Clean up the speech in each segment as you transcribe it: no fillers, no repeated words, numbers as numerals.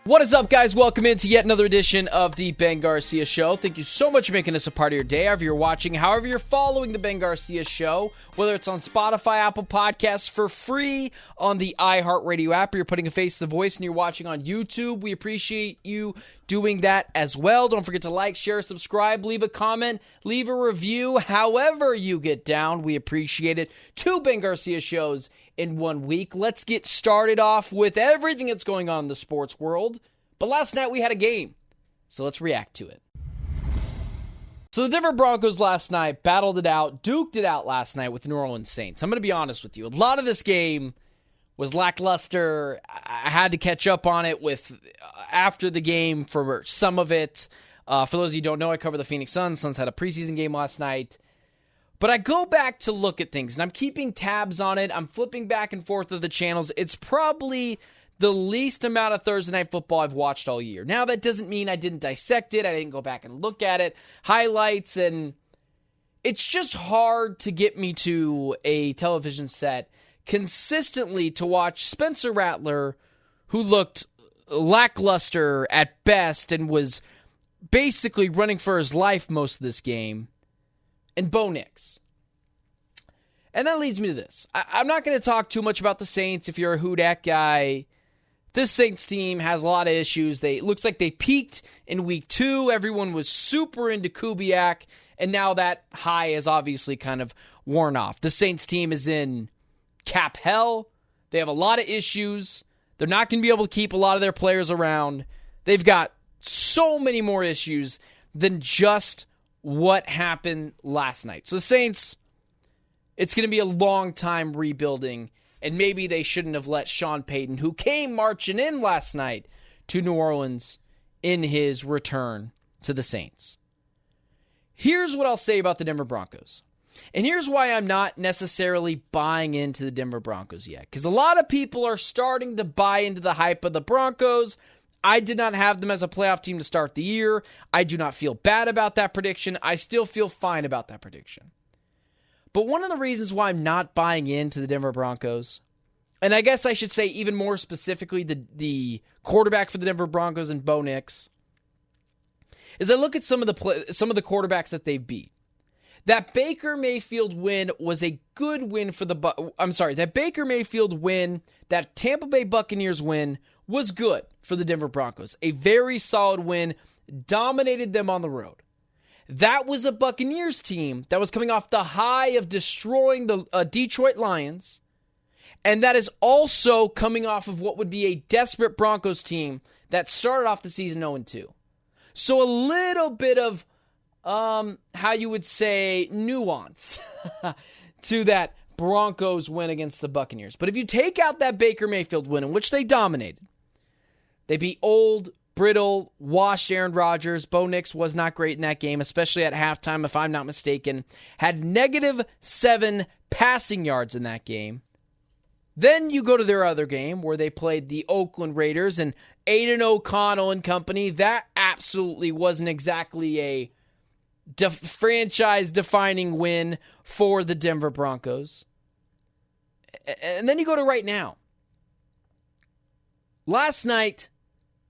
What is up, guys? Welcome into yet another edition of the Ben Garcia Show. Thank you so much for making us a part of your day, however you're watching, however you're following the Ben Garcia Show, whether it's on Spotify, Apple Podcasts, for free on the iHeartRadio app, or you're putting a face to the voice and you're watching on YouTube. We appreciate you doing that as well. Don't forget to like, share, subscribe, leave a comment, leave a review, however you get down. We appreciate it. 2 Ben Garcia shows in 1 week. Let's get started off with everything that's going on in the sports world. But last night we had a game, so let's react to it. So the Denver Broncos last night battled it out, duked it out last night with the New Orleans Saints. I'm going to be honest with you. A lot of this game was lackluster. I had to catch up on it with after the game for some of it. For those of you who don't know, I cover the Phoenix Suns. Suns had a preseason game last night. But I go back to look at things, and I'm keeping tabs on it. I'm flipping back and forth of the channels. It's probably the least amount of Thursday Night Football I've watched all year. Now, that doesn't mean I didn't dissect it. I didn't go back and look at it, highlights, and it's just hard to get me to a television set consistently to watch Spencer Rattler, who looked lackluster at best and was basically running for his life most of this game, and Bo Nix. And that leads me to this. I'm not going to talk too much about the Saints if you're a Who Dat guy. This Saints team has a lot of issues. It looks like they peaked in week 2. Everyone was super into Kubiak, and now that high is obviously kind of worn off. The Saints team is in cap hell. They have a lot of issues. They're not going to be able to keep a lot of their players around. They've got so many more issues than just what happened last night. So the Saints, it's going to be a long time rebuilding, and maybe they shouldn't have let Sean Payton, who came marching in last night to New Orleans, in his return to the Saints. Here's what I'll say about the Denver Broncos. And here's why I'm not necessarily buying into the Denver Broncos yet. Because a lot of people are starting to buy into the hype of the Broncos. I did not have them as a playoff team to start the year. I do not feel bad about that prediction. I still feel fine about that prediction. But one of the reasons why I'm not buying into the Denver Broncos, and I guess I should say even more specifically the quarterback for the Denver Broncos and Bo Nix, is I look at some of the quarterbacks that they've beat. That Baker Mayfield win was a good win for that Baker Mayfield win, that Tampa Bay Buccaneers win, was good for the Denver Broncos. A very solid win, dominated them on the road. That was a Buccaneers team that was coming off the high of destroying the Detroit Lions, and that is also coming off of what would be a desperate Broncos team that started off the season 0-2. So a little bit of, how you would say, nuance to that Broncos win against the Buccaneers. But if you take out that Baker Mayfield win, in which they dominated, they beat old, brittle, washed Aaron Rodgers. Bo Nix was not great in that game, especially at halftime, if I'm not mistaken. Had -7 passing yards in that game. Then you go to their other game where they played the Oakland Raiders and Aiden O'Connell and company. That absolutely wasn't exactly a franchise-defining win for the Denver Broncos. And then you go to right now. Last night,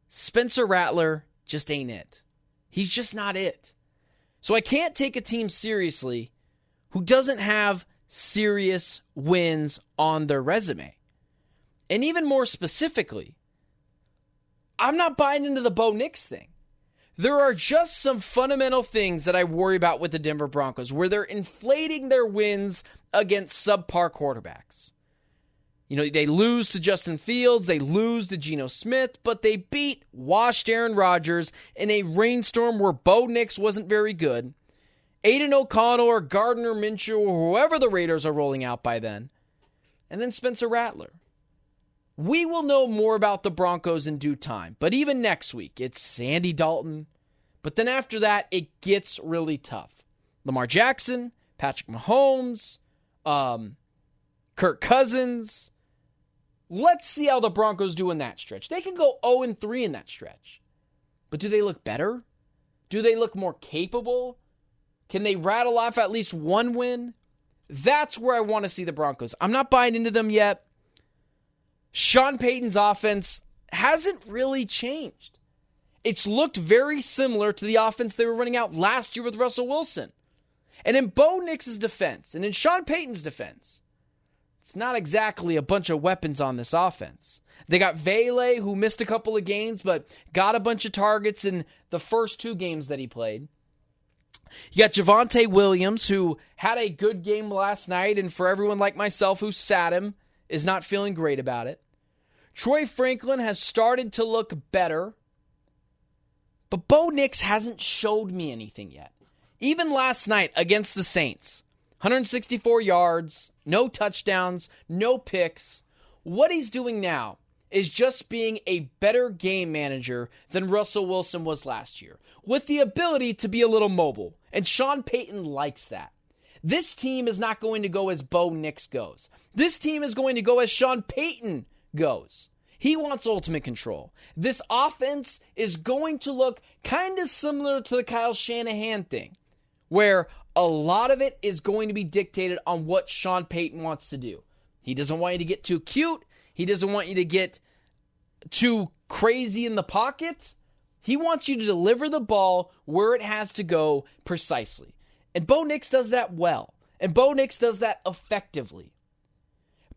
Spencer Rattler just ain't it. He's just not it. So I can't take a team seriously who doesn't have serious wins on their resume. And even more specifically, I'm not buying into the Bo Nix thing. There are just some fundamental things that I worry about with the Denver Broncos, where they're inflating their wins against subpar quarterbacks. You know, they lose to Justin Fields, they lose to Geno Smith, but they beat washed Aaron Rodgers in a rainstorm where Bo Nix wasn't very good. Aiden O'Connell or Gardner Minshew or whoever the Raiders are rolling out by then. And then Spencer Rattler. We will know more about the Broncos in due time, but even next week, it's Sandy Dalton. But then after that, it gets really tough. Lamar Jackson, Patrick Mahomes, Kirk Cousins. Let's see how the Broncos do in that stretch. They can go 0-3 in that stretch. But do they look better? Do they look more capable? Can they rattle off at least one win? That's where I want to see the Broncos. I'm not buying into them yet. Sean Payton's offense, hasn't really changed. It's looked very similar to the offense they were running out last year with Russell Wilson. And in Bo Nix's defense, and in Sean Payton's defense, it's not exactly a bunch of weapons on this offense. They got Vele, who missed a couple of games, but got a bunch of targets in the first 2 games that he played. You got Javonte Williams, who had a good game last night, and for everyone like myself who sat him, is not feeling great about it. Troy Franklin has started to look better, but Bo Nix hasn't showed me anything yet. Even last night against the Saints, 164 yards, no touchdowns, no picks. What he's doing now is just being a better game manager than Russell Wilson was last year, with the ability to be a little mobile. And Sean Payton likes that. This team is not going to go as Bo Nix goes. This team is going to go as Sean Payton goes. He wants ultimate control. This offense is going to look kind of similar to the Kyle Shanahan thing, where a lot of it is going to be dictated on what Sean Payton wants to do. He doesn't want you to get too cute. He doesn't want you to get too crazy in the pocket. He wants you to deliver the ball where it has to go precisely. And Bo Nix does that well. And Bo Nix does that effectively.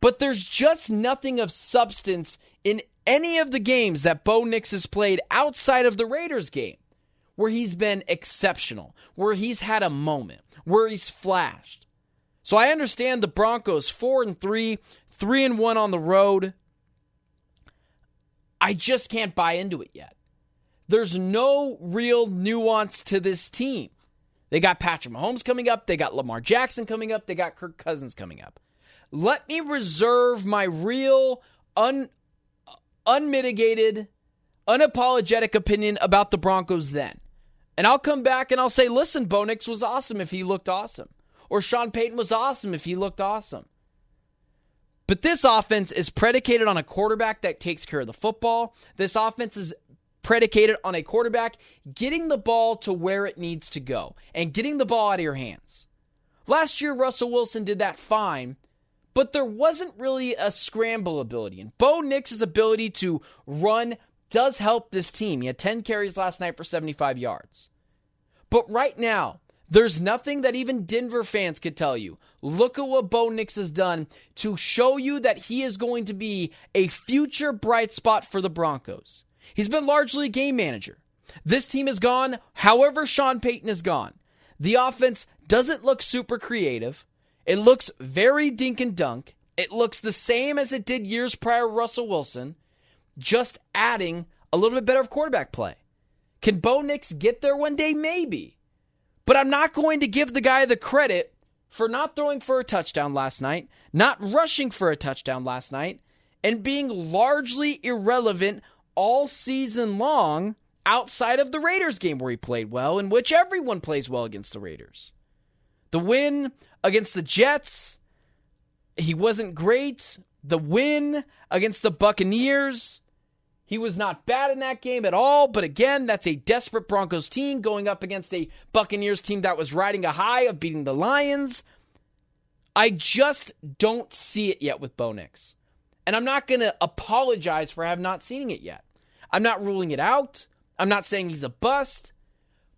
But there's just nothing of substance in any of the games that Bo Nix has played outside of the Raiders game, where he's been exceptional, where he's had a moment, where he's flashed. So I understand the Broncos 4-3, 3-1 on the road. I just can't buy into it yet. There's no real nuance to this team. They got Patrick Mahomes coming up. They got Lamar Jackson coming up. They got Kirk Cousins coming up. Let me reserve my real, unmitigated, unapologetic opinion about the Broncos then. And I'll come back and I'll say, listen, Bo Nix was awesome if he looked awesome. Or Sean Payton was awesome if he looked awesome. But this offense is predicated on a quarterback that takes care of the football. This offense is predicated on a quarterback getting the ball to where it needs to go and getting the ball out of your hands. Last year, Russell Wilson did that fine, but there wasn't really a scramble ability. And Bo Nix's ability to run does help this team. He had 10 carries last night for 75 yards. But right now, there's nothing that even Denver fans could tell you. Look at what Bo Nix has done to show you that he is going to be a future bright spot for the Broncos. He's been largely a game manager. This team has gone however Sean Payton has gone. The offense doesn't look super creative. It looks very dink and dunk. It looks the same as it did years prior to Russell Wilson, just adding a little bit better of quarterback play. Can Bo Nix get there one day? Maybe. But I'm not going to give the guy the credit for not throwing for a touchdown last night, not rushing for a touchdown last night, and being largely irrelevant all season long outside of the Raiders game where he played well, in which everyone plays well against the Raiders. The win against the Jets, he wasn't great. The win against the Buccaneers, he was not bad in that game at all, but again, that's a desperate Broncos team going up against a Buccaneers team that was riding a high of beating the Lions. I just don't see it yet with Bo Nix. And I'm not going to apologize for having not seen it yet. I'm not ruling it out. I'm not saying he's a bust.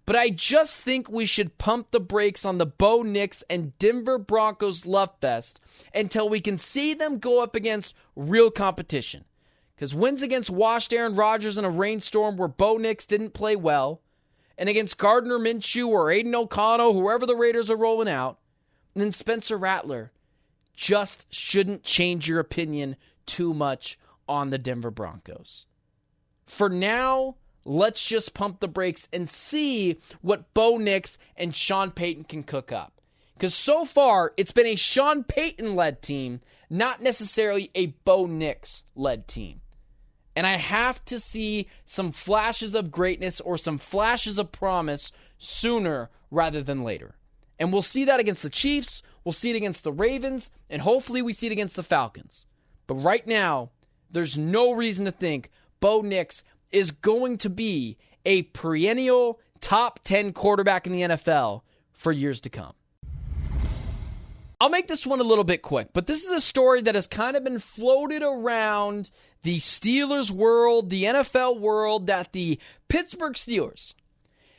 But I just think we should pump the brakes on the Bo Nix and Denver Broncos love fest until we can see them go up against real competition. Because wins against washed Aaron Rodgers in a rainstorm where Bo Nix didn't play well, and against Gardner Minshew or Aiden O'Connell, whoever the Raiders are rolling out, and then Spencer Rattler, just shouldn't change your opinion too much on the Denver Broncos. For now, let's just pump the brakes and see what Bo Nix and Sean Payton can cook up. Because so far, it's been a Sean Payton-led team, not necessarily a Bo Nix-led team. And I have to see some flashes of greatness or some flashes of promise sooner rather than later. And we'll see that against the Chiefs, we'll see it against the Ravens, and hopefully we see it against the Falcons. But right now, there's no reason to think Bo Nix is going to be a perennial top 10 quarterback in the NFL for years to come. I'll make this one a little bit quick, but this is a story that has kind of been floated around the Steelers world, the NFL world, that the Pittsburgh Steelers,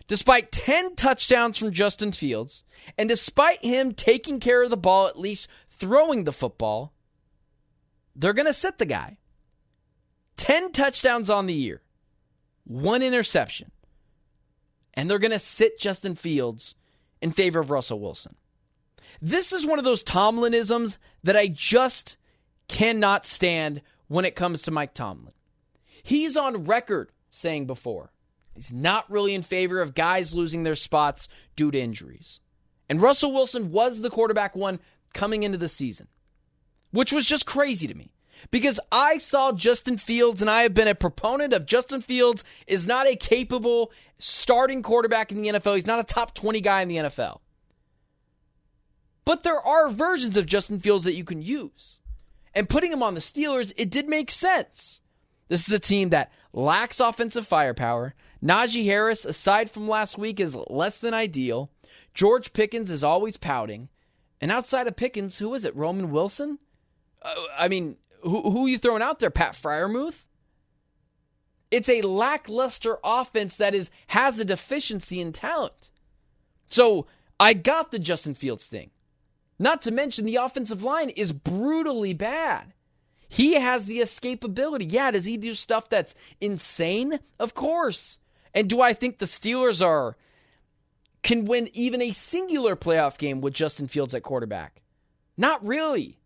despite 10 touchdowns from Justin Fields, and despite him taking care of the ball, at least throwing the football, they're going to sit the guy. 10 touchdowns on the year, 1 interception, and they're going to sit Justin Fields in favor of Russell Wilson. This is one of those Tomlinisms that I just cannot stand when it comes to Mike Tomlin. He's on record saying before, he's not really in favor of guys losing their spots due to injuries. And Russell Wilson was the quarterback one coming into the season, which was just crazy to me. Because I saw Justin Fields, and I have been a proponent of Justin Fields is not a capable starting quarterback in the NFL. He's not a top 20 guy in the NFL. But there are versions of Justin Fields that you can use. And putting him on the Steelers, it did make sense. This is a team that lacks offensive firepower. Najee Harris, aside from last week, is less than ideal. George Pickens is always pouting. And outside of Pickens, who is it? Roman Wilson? Who are you throwing out there? Pat Freiermuth? It's a lackluster offense that has a deficiency in talent. So I got the Justin Fields thing. Not to mention the offensive line is brutally bad. He has the escapability. Yeah, does he do stuff that's insane? Of course. And do I think the Steelers can win even a singular playoff game with Justin Fields at quarterback? Not really.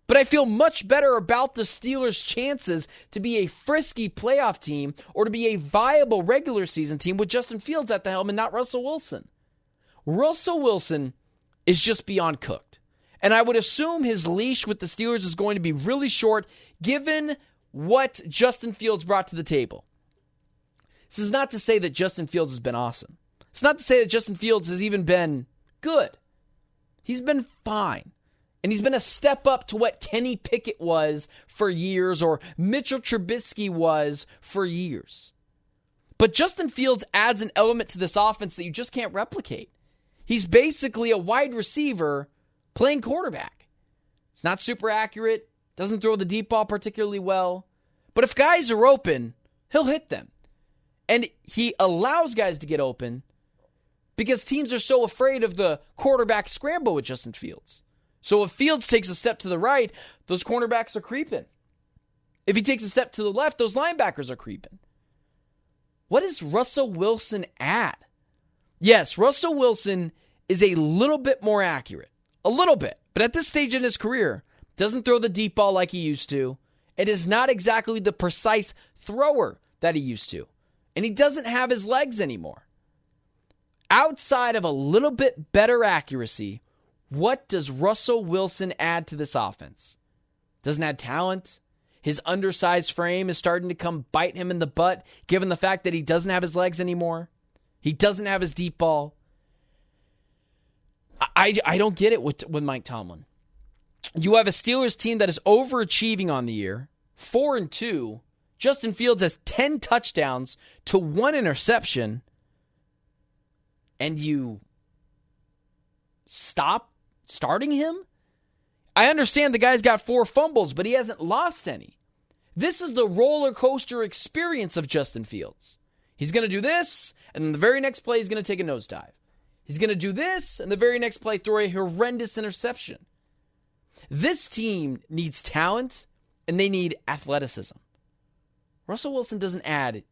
But I feel much better about the Steelers' chances to be a frisky playoff team or to be a viable regular season team with Justin Fields at the helm and not Russell Wilson. Russell Wilson is just beyond cooked. And I would assume his leash with the Steelers is going to be really short given what Justin Fields brought to the table. This is not to say that Justin Fields has been awesome. It's not to say that Justin Fields has even been good. He's been fine. And he's been a step up to what Kenny Pickett was for years or Mitchell Trubisky was for years. But Justin Fields adds an element to this offense that you just can't replicate. He's basically a wide receiver playing quarterback. It's not super accurate, doesn't throw the deep ball particularly well. But if guys are open, he'll hit them. And he allows guys to get open because teams are so afraid of the quarterback scramble with Justin Fields. So if Fields takes a step to the right, those cornerbacks are creeping. If he takes a step to the left, those linebackers are creeping. What is Russell Wilson at? Yes, Russell Wilson is a little bit more accurate. A little bit. But at this stage in his career, doesn't throw the deep ball like he used to. It is not exactly the precise thrower that he used to. And he doesn't have his legs anymore. Outside of a little bit better accuracy, what does Russell Wilson add to this offense? Doesn't add talent. His undersized frame is starting to come bite him in the butt, given the fact that he doesn't have his legs anymore. He doesn't have his deep ball. I don't get it with Mike Tomlin. You have a Steelers team that is overachieving on the year, 4-2. Justin Fields has 10 touchdowns to 1 interception, and you stop starting him? I understand the guy's got 4 fumbles, but he hasn't lost any. This is the roller coaster experience of Justin Fields. He's going to do this, and then the very next play he's going to take a nosedive. He's going to do this, and the very next play throw a horrendous interception. This team needs talent, and they need athleticism. Russell Wilson doesn't add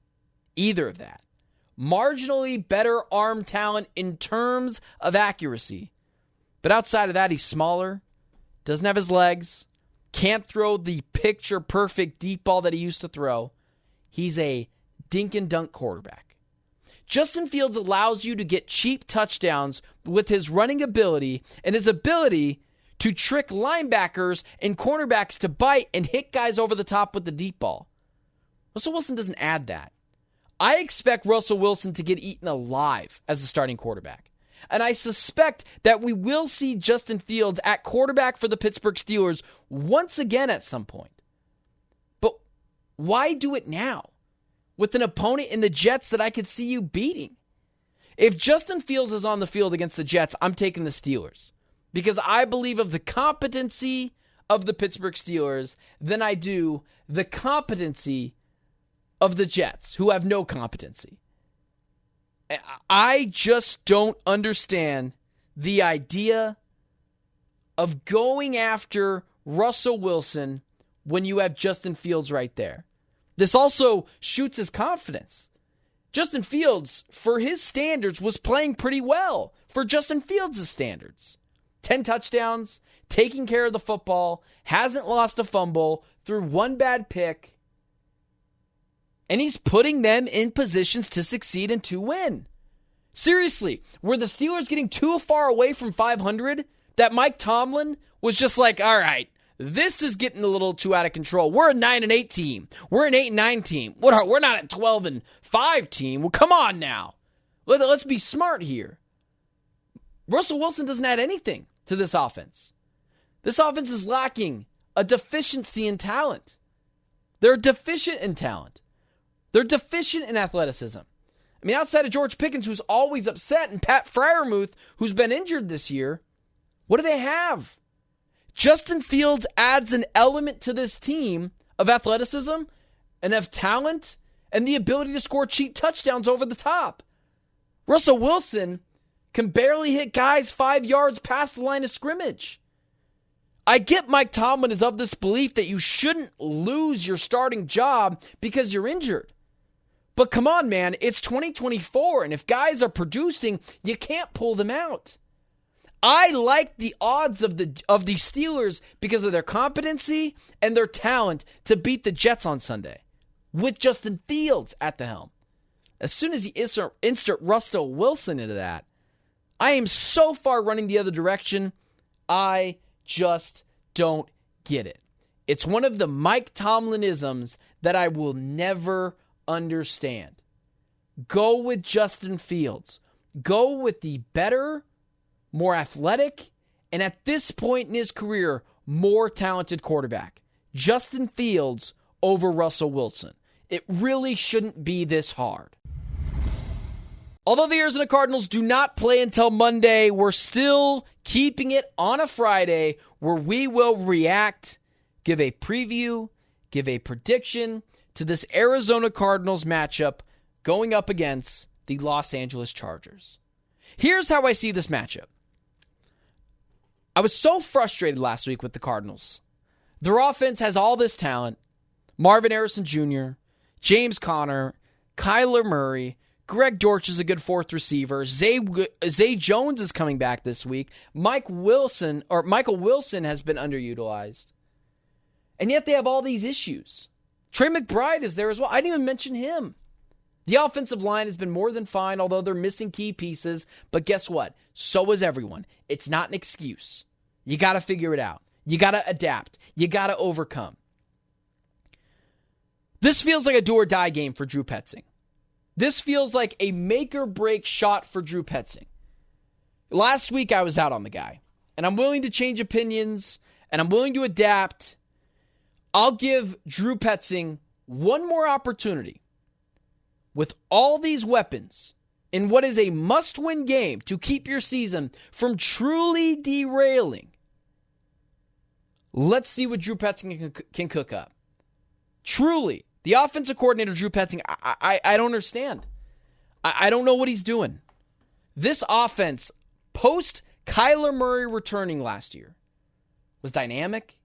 either of that. Marginally better arm talent in terms of accuracy. But outside of that, he's smaller, doesn't have his legs, can't throw the picture-perfect deep ball that he used to throw. He's a dink-and-dunk quarterback. Justin Fields allows you to get cheap touchdowns with his running ability and his ability to trick linebackers and cornerbacks to bite and hit guys over the top with the deep ball. Russell Wilson doesn't add that. I expect Russell Wilson to get eaten alive as a starting quarterback. And I suspect that we will see Justin Fields at quarterback for the Pittsburgh Steelers once again at some point. But why do it now? With an opponent in the Jets that I could see you beating. If Justin Fields is on the field against the Jets, I'm taking the Steelers. because I believe of the competency of the Pittsburgh Steelers than I do the competency of the Jets, who have no competency. I just don't understand the idea of going after Russell Wilson when you have Justin Fields right there. This also shoots his confidence. Justin Fields, for his standards, was playing pretty well for Justin Fields' standards. 10 touchdowns, taking care of the football, hasn't lost a fumble, threw one bad pick, and he's putting them in positions to succeed and to win. Seriously, were the Steelers getting too far away from 500 that Mike Tomlin was just like, all right, this is getting a little too out of control. We're a 9-8 team. We're an 8-9 team. We're not a 12-5 team. Well, come on now. Let's be smart here. Russell Wilson doesn't add anything to this offense. This offense is lacking a deficiency in talent. They're deficient in talent. They're deficient in athleticism. I mean, outside of George Pickens, who's always upset, and Pat Freiermuth, who's been injured this year, what do they have? Justin Fields adds an element to this team of athleticism and of talent and the ability to score cheap touchdowns over the top. Russell Wilson can barely hit guys 5 yards past the line of scrimmage. I get Mike Tomlin is of this belief that you shouldn't lose your starting job because you're injured. But come on, man, it's 2024, and if guys are producing, you can't pull them out. I like the odds of the Steelers because of their competency and their talent to beat the Jets on Sunday with Justin Fields at the helm. As soon as you insert Russell Wilson into that, I am so far running the other direction, I just don't get it. It's one of the Mike Tomlinisms that I will never understand. Go with Justin Fields. Go with the better, more athletic, and at this point in his career, more talented quarterback. Justin Fields over Russell Wilson. It really shouldn't be this hard. Although the Arizona Cardinals do not play until Monday, we're still keeping it on a Friday where we will react, give a preview, give a prediction to this Arizona Cardinals matchup going up against the Los Angeles Chargers. Here's how I see this matchup. I was so frustrated last week with the Cardinals. Their offense has all this talent. Marvin Harrison Jr., James Conner, Kyler Murray, Greg Dortch is a good fourth receiver. Zay Jones is coming back this week. Michael Wilson has been underutilized. And yet they have all these issues. Trey McBride is there as well. I didn't even mention him. The offensive line has been more than fine, although they're missing key pieces. But guess what? So is everyone. It's not an excuse. You got to figure it out. You got to adapt. You got to overcome. This feels like a do-or-die game for Drew Petzing. This feels like a make-or-break shot for Drew Petzing. Last week, I was out on the guy. And I'm willing to change opinions. And I'm willing to adapt. I'll give Drew Petzing one more opportunity with all these weapons in what is a must-win game to keep your season from truly derailing. Let's see what Drew Petzing can cook up. Truly, the offensive coordinator, Drew Petzing, I don't understand. I don't know what he's doing. This offense, post Kyler Murray returning last year, was dynamic,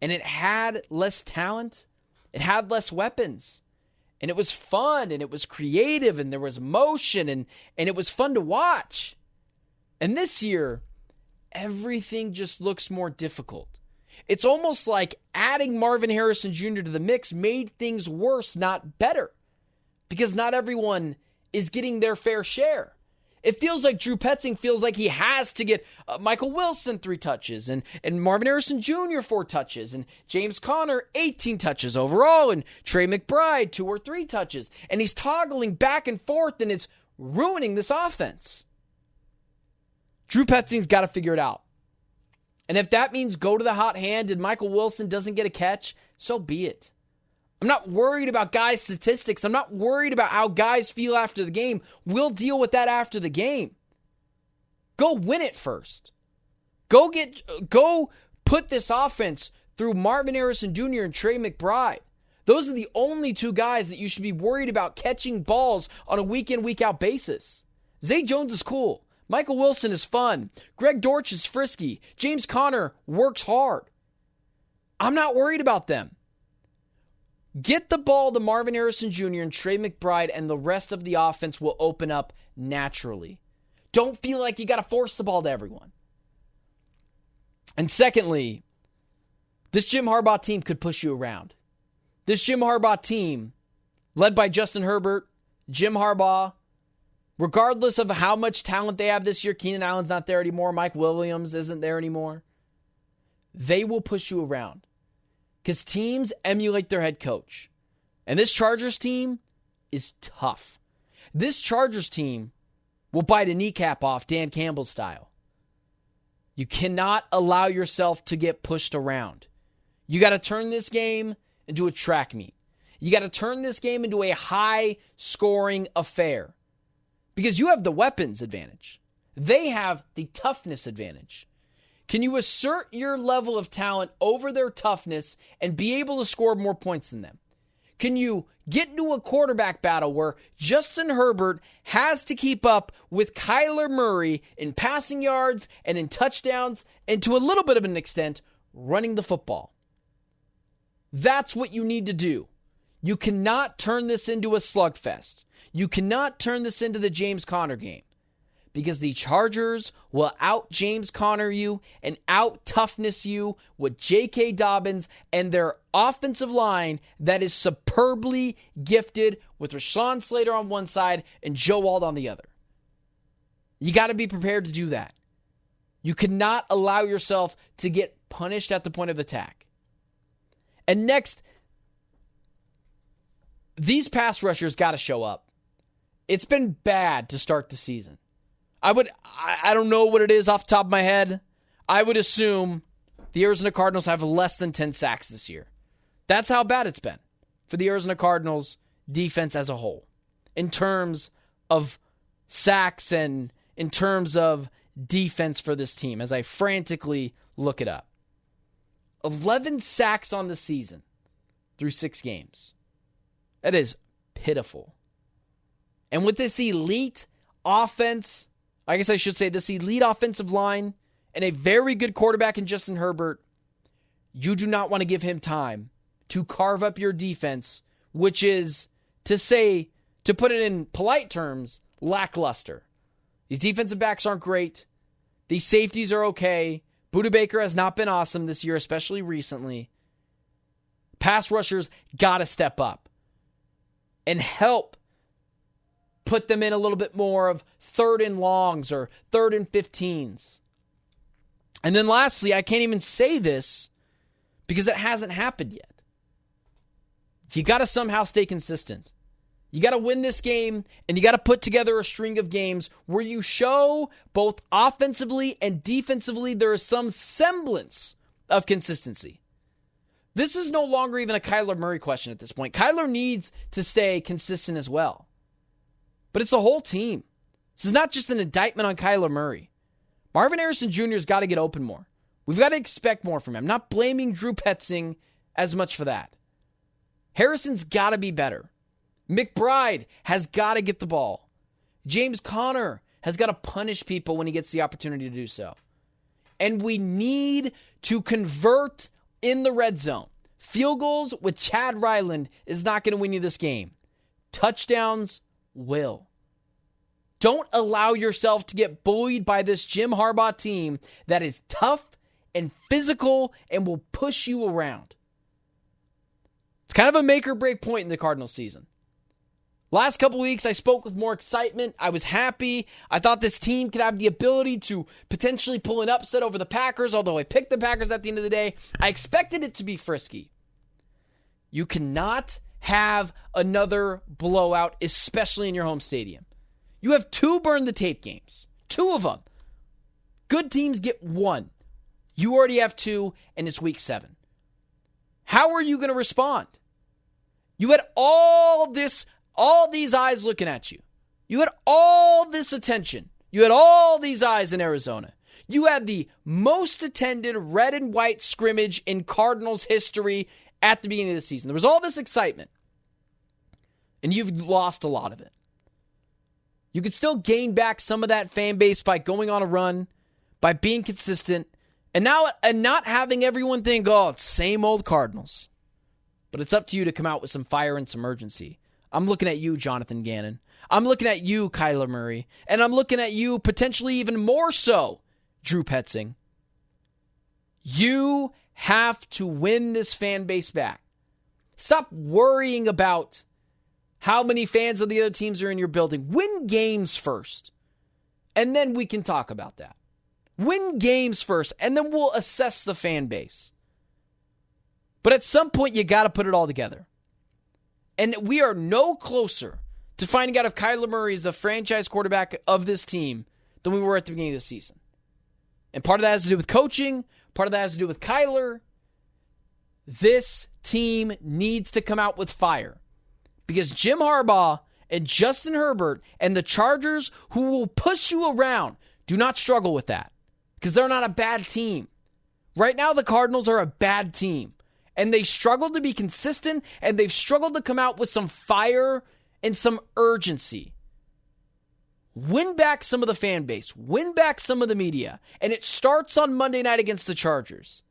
and it had less talent. It had less weapons. And it was fun, and it was creative, and there was motion, and it was fun to watch. And this year, everything just looks more difficult. It's almost like adding Marvin Harrison Jr. to the mix made things worse, not better. Because not everyone is getting their fair share. It feels like Drew Petzing feels like he has to get Michael Wilson 3 touches and Marvin Harrison Jr. 4 touches and James Conner 18 touches overall and Trey McBride 2 or 3 touches. And he's toggling back and forth and it's ruining this offense. Drew Petzing's got to figure it out. And if that means go to the hot hand and Michael Wilson doesn't get a catch, so be it. I'm not worried about guys' statistics. I'm not worried about how guys feel after the game. We'll deal with that after the game. Go win it first. Go put this offense through Marvin Harrison Jr. and Trey McBride. Those are the only two guys that you should be worried about catching balls on a week-in, week-out basis. Zay Jones is cool. Michael Wilson is fun. Greg Dortch is frisky. James Conner works hard. I'm not worried about them. Get the ball to Marvin Harrison Jr. and Trey McBride, and the rest of the offense will open up naturally. Don't feel like you got to force the ball to everyone. And secondly, this Jim Harbaugh team could push you around. This Jim Harbaugh team, led by Justin Herbert, Jim Harbaugh, regardless of how much talent they have this year, Keenan Allen's not there anymore, Mike Williams isn't there anymore, they will push you around. Because teams emulate their head coach. And this Chargers team is tough. This Chargers team will bite a kneecap off Dan Campbell style. You cannot allow yourself to get pushed around. You got to turn this game into a track meet. You got to turn this game into a high-scoring affair. Because you have the weapons advantage. They have the toughness advantage. Can you assert your level of talent over their toughness and be able to score more points than them? Can you get into a quarterback battle where Justin Herbert has to keep up with Kyler Murray in passing yards and in touchdowns and to a little bit of an extent, running the football? That's what you need to do. You cannot turn this into a slugfest. You cannot turn this into the James Conner game. Because the Chargers will out James Conner you and out toughness you with J.K. Dobbins and their offensive line that is superbly gifted with Rashawn Slater on one side and Joe Alt on the other. You got to be prepared to do that. You cannot allow yourself to get punished at the point of attack. And next, these pass rushers got to show up. It's been bad to start the season. I don't know what it is off the top of my head. I would assume the Arizona Cardinals have less than 10 sacks this year. That's how bad it's been for the Arizona Cardinals defense as a whole. In terms of sacks and in terms of defense for this team, as I frantically look it up. 11 sacks on the season through 6 games. That is pitiful. And with this elite offense, I guess I should say this elite offensive line and a very good quarterback in Justin Herbert, you do not want to give him time to carve up your defense, which is, to put it in polite terms, lackluster. These defensive backs aren't great. These safeties are okay. Budda Baker has not been awesome this year, especially recently. Pass rushers got to step up and help put them in a little bit more of 3rd and longs or 3rd and 15s. And then lastly, I can't even say this because it hasn't happened yet. You got to somehow stay consistent. You got to win this game, and you got to put together a string of games where you show both offensively and defensively there is some semblance of consistency. This is no longer even a Kyler Murray question at this point. Kyler needs to stay consistent as well. But it's the whole team. This is not just an indictment on Kyler Murray. Marvin Harrison Jr. has got to get open more. We've got to expect more from him. I'm not blaming Drew Petzing as much for that. Harrison's got to be better. McBride has got to get the ball. James Conner has got to punish people when he gets the opportunity to do so. And we need to convert in the red zone. Field goals with Chad Ryland is not going to win you this game. Touchdowns will. Don't allow yourself to get bullied by this Jim Harbaugh team that is tough and physical and will push you around. It's kind of a make or break point in the Cardinals season. Last couple weeks, I spoke with more excitement. I was happy. I thought this team could have the ability to potentially pull an upset over the Packers, although I picked the Packers at the end of the day. I expected it to be frisky. You cannot have another blowout, especially in your home stadium. You have 2 burn-the-tape games. 2 of them. Good teams get 1. You already have 2, and it's week 7. How are you going to respond? You had all these eyes looking at you. You had all this attention. You had all these eyes in Arizona. You had the most attended red and white scrimmage in Cardinals history at the beginning of the season. There was all this excitement, and you've lost a lot of it. You could still gain back some of that fan base by going on a run, by being consistent, and not having everyone think, oh, it's same old Cardinals. But it's up to you to come out with some fire and some urgency. I'm looking at you, Jonathan Gannon. I'm looking at you, Kyler Murray. And I'm looking at you, potentially even more so, Drew Petzing. You have to win this fan base back. Stop worrying about how many fans of the other teams are in your building. Win games first. And then we can talk about that. Win games first, and then we'll assess the fan base. But at some point, you got to put it all together. And we are no closer to finding out if Kyler Murray is the franchise quarterback of this team than we were at the beginning of the season. And part of that has to do with coaching. Part of that has to do with Kyler. This team needs to come out with fire. Because Jim Harbaugh and Justin Herbert and the Chargers, who will push you around, do not struggle with that. Because they're not a bad team. Right now, the Cardinals are a bad team. And they struggled to be consistent, and they've struggled to come out with some fire and some urgency. Win back some of the fan base. Win back some of the media. And it starts on Monday night against the Chargers.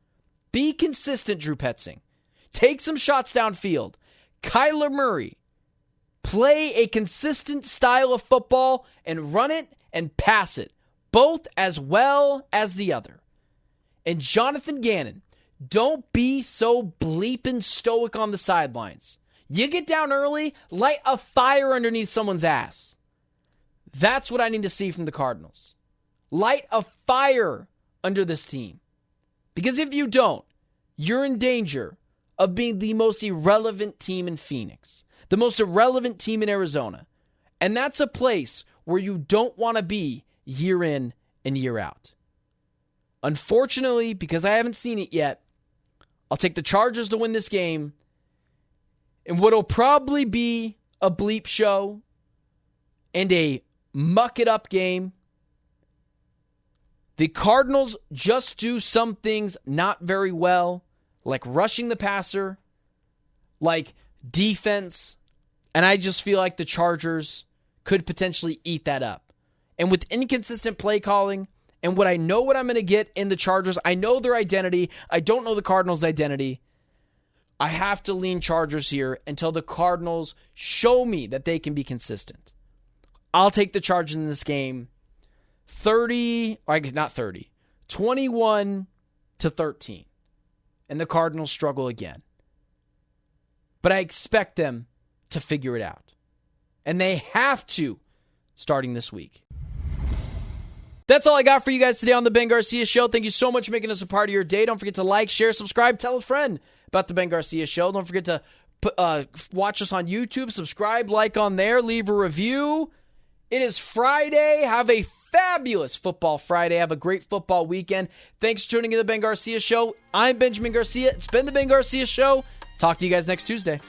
Be consistent, Drew Petzing. Take some shots downfield. Kyler Murray. Play a consistent style of football and run it and pass it. Both as well as the other. And Jonathan Gannon, don't be so bleeping stoic on the sidelines. You get down early, light a fire underneath someone's ass. That's what I need to see from the Cardinals. Light a fire under this team. Because if you don't, you're in danger of being the most irrelevant team in Phoenix. The most irrelevant team in Arizona. And that's a place where you don't want to be year in and year out. Unfortunately, because I haven't seen it yet, I'll take the Chargers to win this game in what'll probably be a bleep show and a muck-it-up game. The Cardinals just do some things not very well, like rushing the passer, like defense, and I just feel like the Chargers could potentially eat that up. And with inconsistent play calling, and what I know what I'm going to get in the Chargers, I know their identity. I don't know the Cardinals' identity. I have to lean Chargers here until the Cardinals show me that they can be consistent. I'll take the Chargers in this game 21-13. And the Cardinals struggle again. But I expect them to figure it out. And they have to starting this week. That's all I got for you guys today on the Ben Garcia Show. Thank you so much for making us a part of your day. Don't forget to like, share, subscribe, tell a friend about the Ben Garcia Show. Don't forget to watch us on YouTube, subscribe, like on there, leave a review. It is Friday. Have a fabulous football Friday. Have a great football weekend. Thanks for tuning in to the Ben Garcia Show. I'm Benjamin Garcia. It's been the Ben Garcia Show. Talk to you guys next Tuesday.